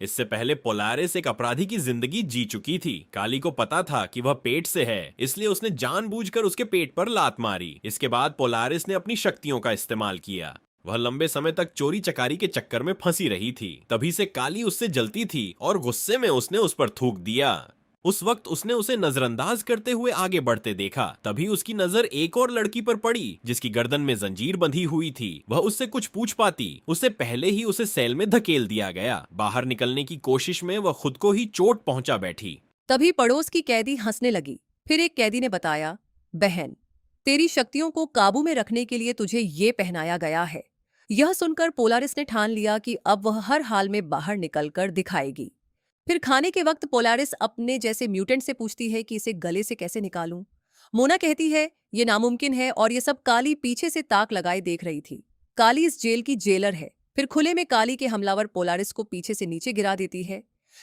इससे पहले पोलारिस एक अपराधी की जिंदगी जी चुकी थी। काली को पता था कि वह पेट से है, इसलिए उसने जानबूझकर उसके पेट पर लात मारी। इसके बाद पोलारिस ने अपनी शक्तियों का इस्तेमाल किया। वह लंबे समय तक चोरी चकारी के चक्कर में फंसी रही थी। तभी से काली उससे जलती थी और गुस्से में उसने उस पर थूक दिया। उस वक्त उसने उसे नजरअंदाज करते हुए आगे बढ़ते देखा। तभी उसकी नजर एक और लड़की पर पड़ी जिसकी गर्दन में जंजीर बंधी हुई थी। वह उससे कुछ पूछ पाती, उससे पहले ही उसे सेल में धकेल दिया गया। बाहर निकलने की कोशिश में वह खुद को ही चोट पहुंचा बैठी। तभी पड़ोस की कैदी हंसने लगी। फिर एक कैदी ने बताया, बहन, तेरी शक्तियों को काबू में रखने के लिए तुझे ये पहनाया गया है। यह सुनकर पोलारिस ने ठान लिया कि अब वह हर हाल में बाहर निकलकर दिखाएगी। फिर खाने के वक्त पोलारिस अपने जैसे म्यूटेंट से पूछती है कि इसे गले से कैसे निकालूं। मोना कहती है ये नामुमकिन है और ये सब काली पीछे से ताक लगाए देख रही थी। काली इस जेल की जेलर है। फिर खुले में काली के हमलावर पोलारिस को पीछे से नीचे गिरा देती है।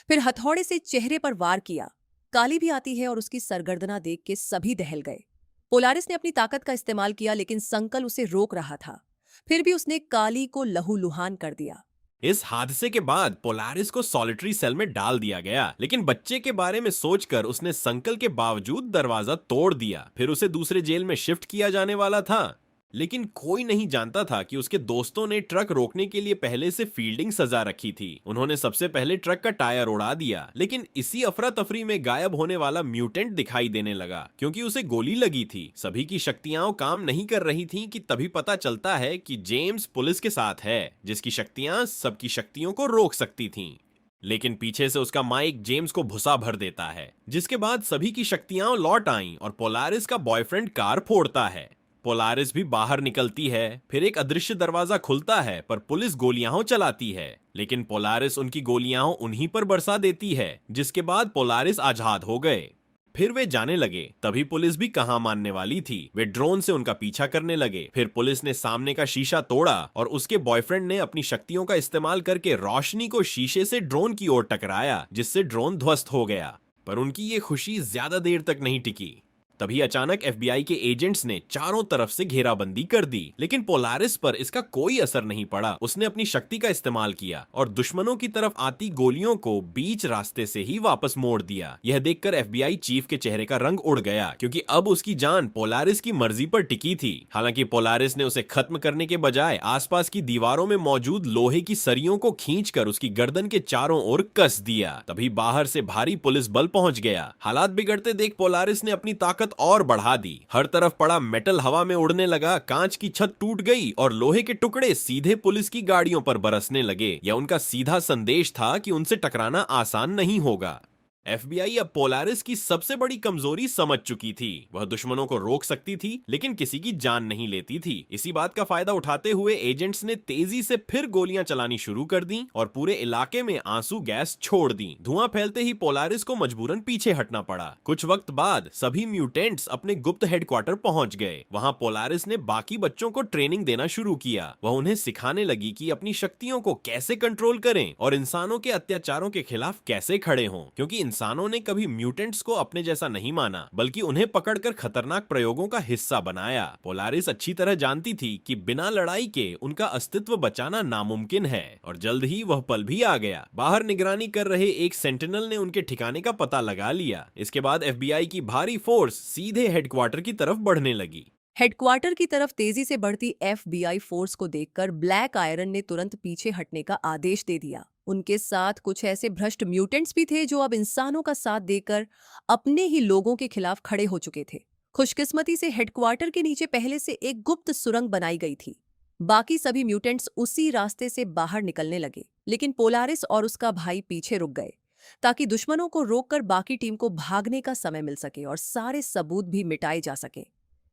फिर हथौड़े से चेहरे पर वार किया। काली भी आती है और उसकी सरगर्दना देख के सभी दहल गए। पोलारिस ने अपनी ताकत का इस्तेमाल किया लेकिन संकल उसे रोक रहा था। फिर भी उसने काली को लहूलुहान कर दिया। इस हादसे के बाद पोलारिस को सॉलिटरी सेल में डाल दिया गया, लेकिन बच्चे के बारे में सोचकर उसने संकल के बावजूद दरवाजा तोड़ दिया। फिर उसे दूसरे जेल में शिफ्ट किया जाने वाला था, लेकिन कोई नहीं जानता था कि उसके दोस्तों ने ट्रक रोकने के लिए पहले से फील्डिंग सजा रखी थी। उन्होंने सबसे पहले ट्रक का टायर उड़ा दिया, लेकिन इसी अफरा तफरी में गायब होने वाला म्यूटेंट दिखाई देने लगा क्योंकि उसे गोली लगी थी। सभी की शक्तियां काम नहीं कर रही थीं कि तभी पता चलता है कि जेम्स पुलिस के साथ है, जिसकी शक्तियां सबकी शक्तियों को रोक सकती थीं। लेकिन पीछे से उसका माइक जेम्स को भुसा भर देता है, जिसके बाद सभी की शक्तियां लौट आईं और पोलारिस का बॉयफ्रेंड कार फोड़ता है। पोलारिस भी बाहर निकलती है। फिर एक अदृश्य दरवाजा खुलता है पर पुलिस गोलियां चलाती है, लेकिन पोलारिस उनकी गोलियां उन्हीं पर बरसा देती है, जिसके बाद पोलारिस आजाद हो गए। फिर वे जाने लगे। तभी पुलिस भी कहां मानने वाली थी। वे ड्रोन से उनका पीछा करने लगे। फिर पुलिस ने सामने का शीशा तोड़ा और उसके बॉयफ्रेंड ने अपनी शक्तियों का इस्तेमाल करके रोशनी को शीशे से ड्रोन की ओर टकराया, जिससे ड्रोन ध्वस्त हो गया। पर उनकी ये खुशी ज्यादा देर तक नहीं टिकी। तभी अचानक एफबीआई के एजेंट्स ने चारों तरफ से घेराबंदी कर दी, लेकिन पोलारिस पर इसका कोई असर नहीं पड़ा। उसने अपनी शक्ति का इस्तेमाल किया और दुश्मनों की तरफ आती गोलियों को बीच रास्ते से ही वापस मोड़ दिया। यह देखकर एफबीआई चीफ के चेहरे का रंग उड़ गया, क्योंकि अब उसकी जान पोलारिस की मर्जी पर टिकी थी। हालांकि पोलारिस ने उसे खत्म करने के बजाय आसपास की दीवारों में मौजूद लोहे की सरियों को खींचकर उसकी गर्दन के चारों ओर कस दिया। तभी बाहर से भारी पुलिस बल पहुंच गया। हालात बिगड़ते देख पोलारिस ने अपनी ताकत और बढ़ा दी। हर तरफ पड़ा मेटल हवा में उड़ने लगा, कांच की छत टूट गई और लोहे के टुकड़े सीधे पुलिस की गाड़ियों पर बरसने लगे। यह उनका सीधा संदेश था कि उनसे टकराना आसान नहीं होगा। एफबीआई अब पोलारिस की सबसे बड़ी कमजोरी समझ चुकी थी। वह दुश्मनों को रोक सकती थी, लेकिन किसी की जान नहीं लेती थी। इसी बात का फायदा उठाते हुए एजेंट्स ने तेजी से फिर गोलियां चलानी शुरू कर दी और पूरे इलाके में आंसू गैस छोड़ दी। धुआं फैलते ही पोलारिस को मजबूरन पीछे हटना पड़ा। कुछ वक्त बाद सभी म्यूटेंट्स अपने गुप्त हेडक्वार्टर पहुंच गए। वहां पोलारिस ने बाकी बच्चों को ट्रेनिंग देना शुरू किया। वह उन्हें सिखाने लगी कि अपनी शक्तियों को कैसे कंट्रोल करें और इंसानों के अत्याचारों के खिलाफ कैसे खड़े हों, क्योंकि इंसानों ने कभी म्यूटेंट्स को अपने जैसा नहीं माना, बल्कि उन्हें पकड़कर खतरनाक प्रयोगों का हिस्सा बनाया। पोलारिस अच्छी तरह जानती थी कि बिना लड़ाई के उनका अस्तित्व बचाना नामुमकिन है, और जल्द ही वह पल भी आ गया। बाहर निगरानी कर रहे एक सेंटिनल ने उनके ठिकाने का पता लगा लिया। इसके बाद एफबीआई की भारी फोर्स सीधे हेडक्वार्टर की तरफ बढ़ने लगी। हेडक्वार्टर की तरफ तेजी से बढ़ती एफबीआई फोर्स को देखकर ब्लैक आयरन ने तुरंत पीछे हटने का आदेश दे दिया। उनके साथ कुछ ऐसे भ्रष्ट म्यूटेंट्स भी थे जो अब इंसानों का साथ देकर अपने ही लोगों के खिलाफ खड़े हो चुके थे। खुशकिस्मती से हेडक्वार्टर के नीचे पहले से एक गुप्त सुरंग बनाई गई थी। बाकी सभी म्यूटेंट्स उसी रास्ते से बाहर निकलने लगे, लेकिन पोलारिस और उसका भाई पीछे रुक गए ताकि दुश्मनों को रोककर बाकी टीम को भागने का समय मिल सके और सारे सबूत भी मिटाए जा सके।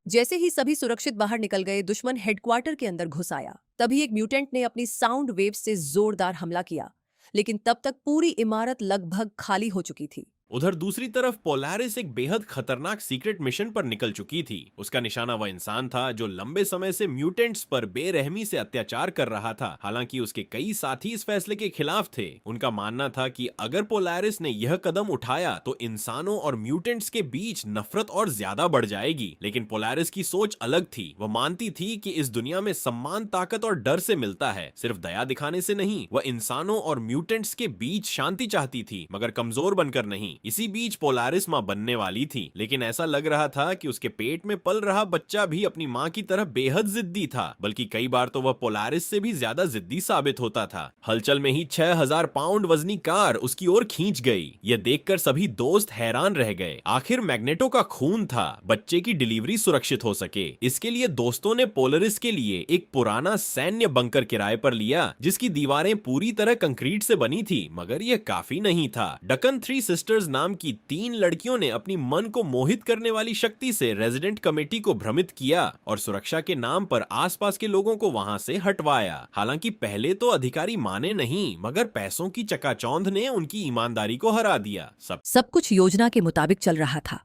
जैसे ही सभी सुरक्षित बाहर निकल गए, दुश्मन हेडक्वार्टर के अंदर घुस आया। तभी एक म्यूटेंट ने अपनी साउंड वेव से जोरदार हमला किया, लेकिन तब तक पूरी इमारत लगभग खाली हो चुकी थी। उधर दूसरी तरफ पोलारिस एक बेहद खतरनाक सीक्रेट मिशन पर निकल चुकी थी। उसका निशाना वह इंसान था जो लंबे समय से म्यूटेंट्स पर बेरहमी से अत्याचार कर रहा था। हालांकि उसके कई साथी इस फैसले के खिलाफ थे। उनका मानना था कि अगर पोलारिस ने यह कदम उठाया तो इंसानों और म्यूटेंट्स के बीच नफरत और ज्यादा बढ़ जाएगी। लेकिन पोलारिस की सोच अलग थी। वह मानती थी कि इस दुनिया में सम्मान ताकत और डर से मिलता है, सिर्फ दया दिखाने से नहीं। वह इंसानों और म्यूटेंट्स के बीच शांति चाहती थी, मगर कमजोर बनकर नहीं। इसी बीच पोलारिस मां बनने वाली थी, लेकिन ऐसा लग रहा था कि उसके पेट में पल रहा बच्चा भी अपनी मां की तरह बेहद जिद्दी था। बल्कि कई बार तो वह पोलारिस से भी ज्यादा जिद्दी साबित होता था। हलचल में ही 6000 पाउंड वजनी कार उसकी ओर खींच गई। यह देखकर सभी दोस्त हैरान रह गए। आखिर मैग्नेटो का खून था, बच्चे की डिलीवरी सुरक्षित हो सके। इसके लिए दोस्तों ने पोलारिस के लिए एक पुराना सैन्य बंकर किराए पर लिया, जिसकी दीवारें पूरी तरह कंक्रीट से बनी थी। मगर यह काफी नहीं था। डकन 3 सिस्टर्स नाम की 3 लड़कियों ने अपनी मन को मोहित करने वाली शक्ति से रेजिडेंट कमेटी को भ्रमित किया और सुरक्षा के नाम पर आसपास के लोगों को वहां से हटवाया। हालांकि पहले तो अधिकारी माने नहीं, मगर पैसों की चकाचौंध ने उनकी ईमानदारी को हरा दिया। सब कुछ योजना के मुताबिक चल रहा था।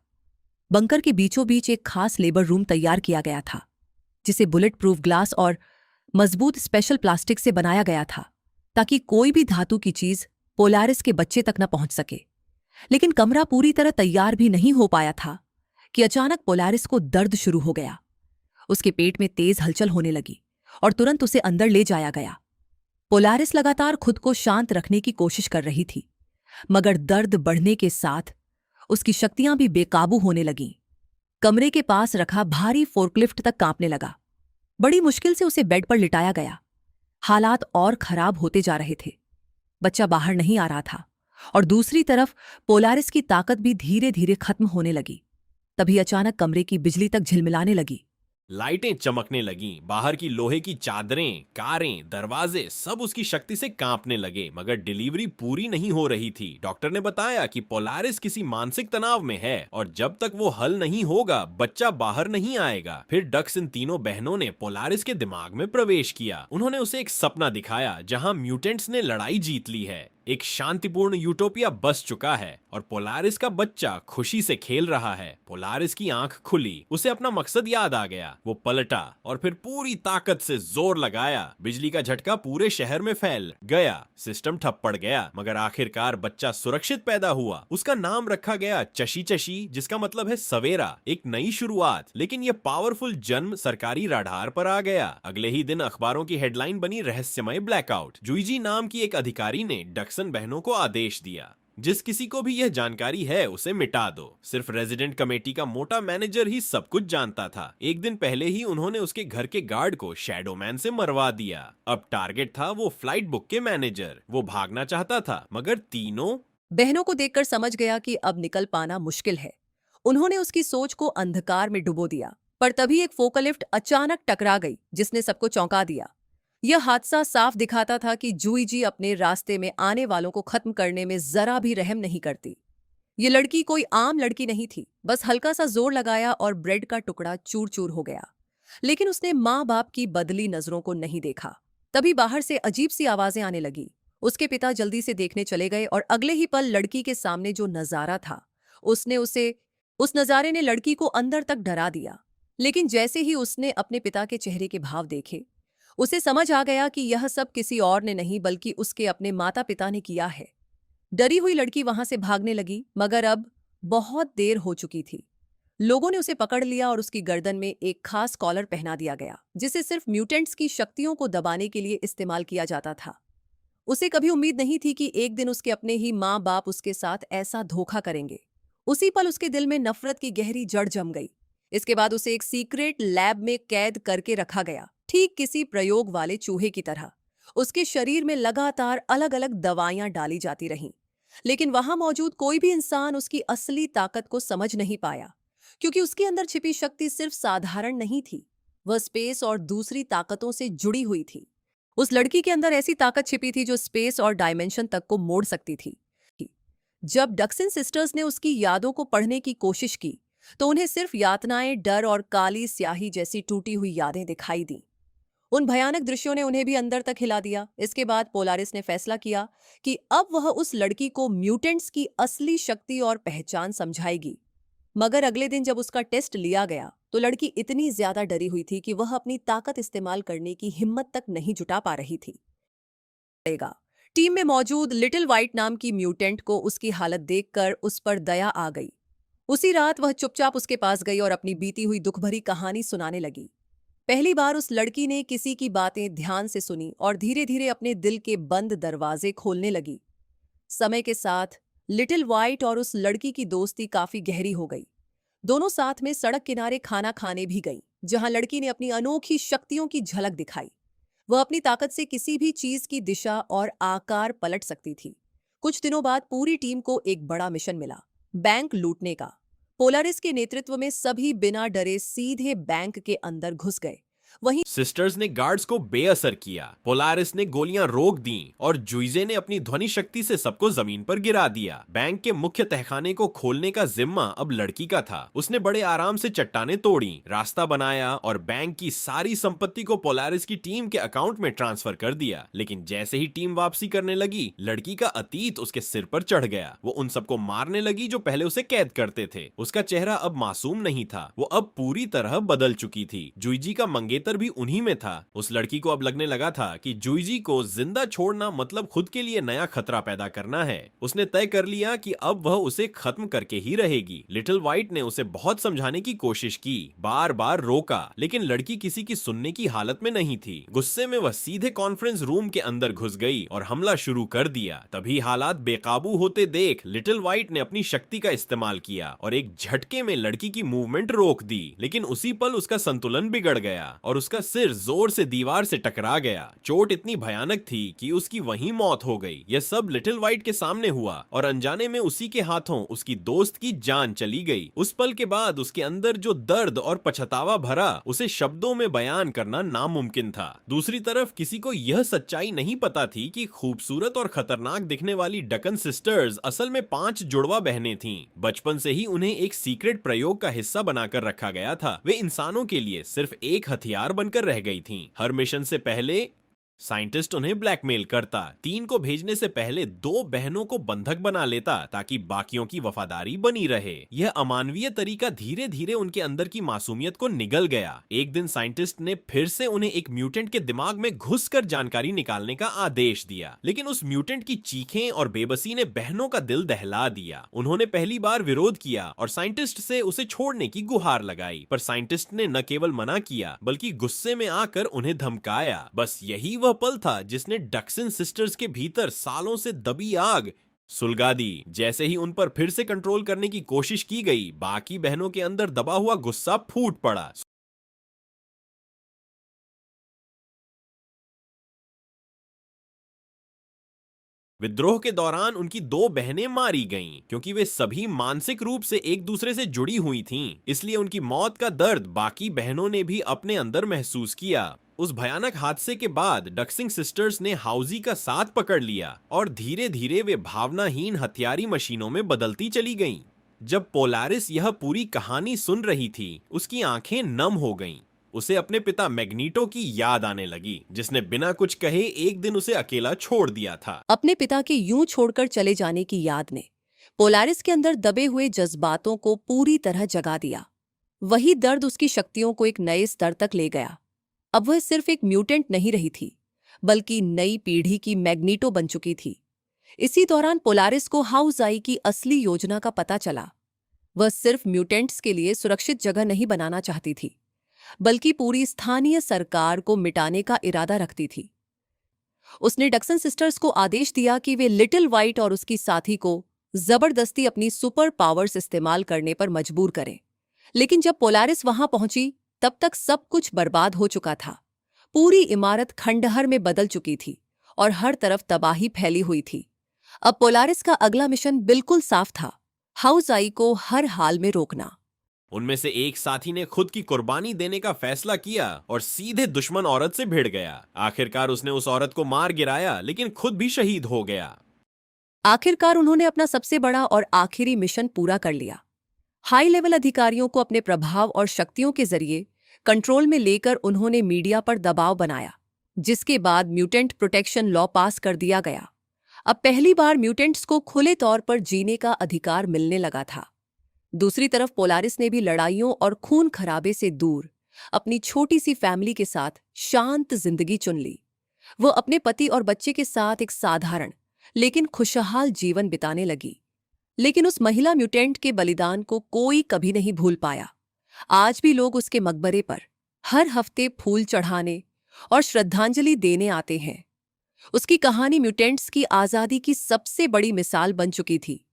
बंकर के बीचों बीच एक खास लेबर रूम तैयार किया गया था, जिसे बुलेट प्रूफ ग्लास और मजबूत स्पेशल प्लास्टिक से बनाया गया था, ताकि कोई भी धातु की चीज पोलारिस के बच्चे तक न पहुंच सके। लेकिन कमरा पूरी तरह तैयार भी नहीं हो पाया था कि अचानक पोलारिस को दर्द शुरू हो गया। उसके पेट में तेज हलचल होने लगी और तुरंत उसे अंदर ले जाया गया। पोलारिस लगातार खुद को शांत रखने की कोशिश कर रही थी, मगर दर्द बढ़ने के साथ उसकी शक्तियां भी बेकाबू होने लगीं। कमरे के पास रखा भारी फोर्कलिफ्ट तक कांपने लगा। बड़ी मुश्किल से उसे बेड पर लिटाया गया। हालात और खराब होते जा रहे थे। बच्चा बाहर नहीं आ रहा था और दूसरी तरफ पोलारिस की ताकत भी धीरे धीरे खत्म होने लगी। तभी अचानक कमरे की बिजली तक झिलमिलाने लगी। लाइटें चमकने लगीं, बाहर की लोहे की चादरें, कारें, दरवाजे सब उसकी शक्ति से कांपने लगे। मगर डिलीवरी पूरी नहीं हो रही थी। डॉक्टर ने बताया कि पोलारिस किसी मानसिक तनाव में है और जब तक वो हल नहीं होगा बच्चा बाहर नहीं आएगा। फिर डक्स इन तीनों बहनों ने पोलारिस के दिमाग में प्रवेश किया। उन्होंने उसे एक सपना दिखाया जहां म्यूटेंट्स ने लड़ाई जीत ली है, एक शांतिपूर्ण यूटोपिया बस चुका है और पोलारिस का बच्चा खुशी से खेल रहा है। पोलारिस की आंख खुली, उसे अपना मकसद याद आ गया। वो पलटा और फिर पूरी ताकत से जोर लगाया। बिजली का झटका पूरे शहर में फैल गया। सिस्टम ठप पड़ गया, मगर आखिरकार बच्चा सुरक्षित पैदा हुआ। उसका नाम रखा गया चशी चशी, जिसका मतलब है सवेरा, एक नई शुरुआत। लेकिन यह पावरफुल जन्म सरकारी राडार पर आ गया। अगले ही दिन अखबारों की हेडलाइन बनी रहस्यमय ब्लैकआउट। जुईजी नाम की एक अधिकारी ने डक्सन बहनों को आदेश दिया, जिस किसी को भी यह जानकारी है उसे मिटा दो। सिर्फ रेजिडेंट कमेटी का मोटा मैनेजर ही सब कुछ जानता था। एक दिन पहले ही उन्होंने उसके घर के गार्ड को शैडो मैन से मरवा दिया। अब टारगेट था वो फ्लाइट बुक के मैनेजर। वो भागना चाहता था, मगर तीनों बहनों को देखकर समझ गया कि अब निकल पाना मुश्किल है। उन्होंने उसकी सोच को अंधकार में डुबो दिया। पर तभी एक फोकलिफ्ट अचानक टकरा गई, जिसने सबको चौंका दिया। यह हादसा साफ दिखाता था कि जुईजी अपने रास्ते में आने वालों को खत्म करने में जरा भी रहम नहीं करती। ये लड़की कोई आम लड़की नहीं थी। बस हल्का सा जोर लगाया और ब्रेड का टुकड़ा चूर चूर हो गया। लेकिन उसने माँ बाप की बदली नजरों को नहीं देखा। तभी बाहर से अजीब सी आवाजें आने लगी। उसके पिता जल्दी से देखने चले गए और अगले ही पल लड़की के सामने जो नजारा था, उस नजारे ने लड़की को अंदर तक डरा दिया। लेकिन जैसे ही उसने अपने पिता के चेहरे के भाव देखे, उसे समझ आ गया कि यह सब किसी और ने नहीं बल्कि उसके अपने माता पिता ने किया है। डरी हुई लड़की वहां से भागने लगी, मगर अब बहुत देर हो चुकी थी। लोगों ने उसे पकड़ लिया और उसकी गर्दन में एक खास कॉलर पहना दिया गया, जिसे सिर्फ म्यूटेंट्स की शक्तियों को दबाने के लिए इस्तेमाल किया जाता था। उसे कभी उम्मीद नहीं थी कि एक दिन उसके अपने ही माँ बाप उसके साथ ऐसा धोखा करेंगे। उसी पल उसके दिल में नफरत की गहरी जड़ जम गई। इसके बाद उसे एक सीक्रेट लैब में कैद करके रखा गया, ठीक किसी प्रयोग वाले चूहे की तरह। उसके शरीर में लगातार अलग अलग दवाइयां डाली जाती रहीं, लेकिन वहां मौजूद कोई भी इंसान उसकी असली ताकत को समझ नहीं पाया, क्योंकि उसके अंदर छिपी शक्ति सिर्फ साधारण नहीं थी, वह स्पेस और दूसरी ताकतों से जुड़ी हुई थी। उस लड़की के अंदर ऐसी ताकत छिपी थी जो स्पेस और डायमेंशन तक को मोड़ सकती थी। जब डक्सन सिस्टर्स ने उसकी यादों को पढ़ने की कोशिश की, तो उन्हें सिर्फ यातनाएं, डर और काली स्याही जैसी टूटी हुई यादें दिखाई दी। उन भयानक दृश्यों ने उन्हें भी अंदर तक हिला दिया। इसके बाद पोलारिस ने फैसला किया कि अब वह उस लड़की को म्यूटेंट्स की असली शक्ति और पहचान समझाएगी। मगर अगले दिन जब उसका टेस्ट लिया गया तो लड़की इतनी ज्यादा डरी हुई थी कि वह अपनी ताकत इस्तेमाल करने की हिम्मत तक नहीं जुटा पा रही थी। टीम में मौजूद लिटिल व्हाइट नाम की म्यूटेंट को उसकी हालत देखकर उस पर दया आ गई। उसी रात वह चुपचाप उसके पास गई और अपनी बीती हुई दुखभरी कहानी सुनाने लगी। पहली बार उस लड़की ने किसी की बातें ध्यान से सुनी और धीरे धीरे अपने दिल के बंद दरवाजे खोलने लगी। समय के साथ लिटिल व्हाइट और उस लड़की की दोस्ती काफी गहरी हो गई। दोनों साथ में सड़क किनारे खाना खाने भी गईं, जहां लड़की ने अपनी अनोखी शक्तियों की झलक दिखाई। वह अपनी ताकत से किसी भी चीज की दिशा और आकार पलट सकती थी। कुछ दिनों बाद पूरी टीम को एक बड़ा मिशन मिला, बैंक लूटने का। पोलारिस के नेतृत्व में सभी बिना डरे सीधे बैंक के अंदर घुस गए। वहीं सिस्टर्स ने गार्ड्स को बेअसर किया, पोलारिस ने गोलियां रोक दी और जुइजे ने अपनी ध्वनि शक्ति से सबको जमीन पर गिरा दिया। बैंक के मुख्य तहखाने को खोलने का जिम्मा अब लड़की का था। उसने बड़े आराम से चट्टानें तोड़ी, रास्ता बनाया और बैंक की सारी संपत्ति को पोलारिस की टीम के अकाउंट में ट्रांसफर कर दिया। लेकिन जैसे ही टीम वापसी करने लगी, लड़की का अतीत उसके सिर पर चढ़ गया। वो उन सबको मारने लगी जो पहले उसे कैद करते थे। उसका चेहरा अब मासूम नहीं था, वो अब पूरी तरह बदल चुकी थी। जुइजी का मंगेतर भी उन्हीं में था। उस लड़की को अब लगने लगा था कि जुइजी को जिंदा छोड़ना मतलब खुद के लिए नया खतरा पैदा करना है। उसने तय कर लिया कि अब वह उसे खत्म करके ही रहेगी। लिटिल व्हाइट ने उसे बहुत समझाने की कोशिश की, बार बार रोका, लेकिन लड़की किसी की सुनने की हालत में नहीं थी। गुस्से में वह सीधे कॉन्फ्रेंस रूम के अंदर घुस गई और हमला शुरू कर दिया। तभी हालात बेकाबू होते देख लिटिल व्हाइट ने अपनी शक्ति का इस्तेमाल किया और एक झटके में लड़की की मूवमेंट रोक दी। लेकिन उसी पल उसका संतुलन बिगड़ गया और उसका सिर जोर से दीवार से टकरा गया। चोट इतनी भयानक थी कि उसकी वहीं मौत हो गई। यह सब लिटिल व्हाइट के सामने हुआ और अनजाने में उसी के हाथों उसकी दोस्त की जान चली गई। उस पल के बाद उसके अंदर जो दर्द और पछतावा भरा, उसे शब्दों में बयान करना नामुमकिन था। दूसरी तरफ किसी को यह सच्चाई नहीं पता थी कि खूबसूरत और खतरनाक दिखने वाली डकन सिस्टर्स असल में 5 जुड़वा बहनें थीं। बचपन से ही उन्हें एक सीक्रेट प्रयोग का हिस्सा बनाकर रखा गया था। वे इंसानों के लिए सिर्फ एक हथियार बनकर रह गई थीं। हर मिशन से पहले साइंटिस्ट उन्हें ब्लैकमेल करता, 3 को भेजने से पहले 2 बहनों को बंधक बना लेता ताकि बाकियों की वफादारी बनी रहे। यह अमानवीय तरीका धीरे धीरे उनके अंदर की मासूमियत को निगल गया। एक दिन साइंटिस्ट ने फिर से उन्हें एक म्यूटेंट के दिमाग में घुसकर जानकारी निकालने का आदेश दिया, लेकिन उस म्यूटेंट की चीखें और बेबसी ने बहनों का दिल दहला दिया। उन्होंने पहली बार विरोध किया और साइंटिस्ट से उसे छोड़ने की गुहार लगाई, पर साइंटिस्ट ने न केवल मना किया बल्कि गुस्से में आकर उन्हें धमकाया। बस यही वह पल था जिसने डक्सन सिस्टर्स के भीतर सालों से दबी आग सुलगा दी। जैसे ही उन पर फिर से कंट्रोल करने की कोशिश की गई, बाकी बहनों के अंदर दबा हुआ गुस्सा फूट पड़ा। विद्रोह के दौरान उनकी 2 बहनें मारी गईं, क्योंकि वे सभी मानसिक रूप से एक दूसरे से जुड़ी हुई थीं। इसलिए उनकी मौत का दर्द बाकी बहनों ने भी अपने अंदर महसूस किया। उस भयानक हादसे के बाद डक्सिंग सिस्टर्स ने हाउजी का साथ पकड़ लिया और धीरे धीरे वे भावनाहीन हथियारी मशीनों में बदलती चली गईं। जब पोलारिस यह पूरी कहानी सुन रही थी, उसकी आंखें नम हो गईं। उसे अपने पिता मैग्नीटो की याद आने लगी, जिसने बिना कुछ कहे एक दिन उसे अकेला छोड़ दिया था। अपने पिता के यूं छोड़कर चले जाने की याद ने पोलारिस के अंदर दबे हुए जज्बातों को पूरी तरह जगा दिया। वही दर्द उसकी शक्तियों को एक नए स्तर तक ले गया। अब वह सिर्फ एक म्यूटेंट नहीं रही थी, बल्कि नई पीढ़ी की मैग्नीटो बन चुकी थी। इसी दौरान पोलारिस को हाउजाई की असली योजना का पता चला। वह सिर्फ म्यूटेंट्स के लिए सुरक्षित जगह नहीं बनाना चाहती थी, बल्कि पूरी स्थानीय सरकार को मिटाने का इरादा रखती थी। उसने डक्सन सिस्टर्स को आदेश दिया कि वे लिटिल व्हाइट और उसकी साथी को जबरदस्ती अपनी सुपर पावर्स इस्तेमाल करने पर मजबूर करें। लेकिन जब पोलारिस वहां पहुंची, तब तक सब कुछ बर्बाद हो चुका था। पूरी इमारत खंडहर में बदल चुकी थी और हर तरफ तबाही फैली हुई थी। अब पोलारिस का अगला मिशन बिल्कुल साफ था, हाउजाई को हर हाल में रोकना। उनमें से एक साथी ने खुद की कुर्बानी देने का फैसला किया और सीधे दुश्मन औरत से भिड़ गया। आखिरकार उसने उस औरत को मार गिराया, लेकिन खुद भी शहीद हो गया। आखिरकार उन्होंने अपना सबसे बड़ा और आखिरी मिशन पूरा कर लिया। हाई लेवल अधिकारियों को अपने प्रभाव और शक्तियों के जरिए कंट्रोल में लेकर उन्होंने मीडिया पर दबाव बनाया, जिसके बाद म्यूटेंट प्रोटेक्शन लॉ पास कर दिया गया। अब पहली बार म्यूटेंट्स को खुले तौर पर जीने का अधिकार मिलने लगा था। दूसरी तरफ पोलारिस ने भी लड़ाइयों और खून खराबे से दूर अपनी छोटी सी फैमिली के साथ शांत जिंदगी चुन ली। वो अपने पति और बच्चे के साथ एक साधारण लेकिन खुशहाल जीवन बिताने लगी। लेकिन उस महिला म्यूटेंट के बलिदान को कोई कभी नहीं भूल पाया। आज भी लोग उसके मकबरे पर हर हफ्ते फूल चढ़ाने और श्रद्धांजलि देने आते हैं। उसकी कहानी म्यूटेंट्स की आज़ादी की सबसे बड़ी मिसाल बन चुकी थी।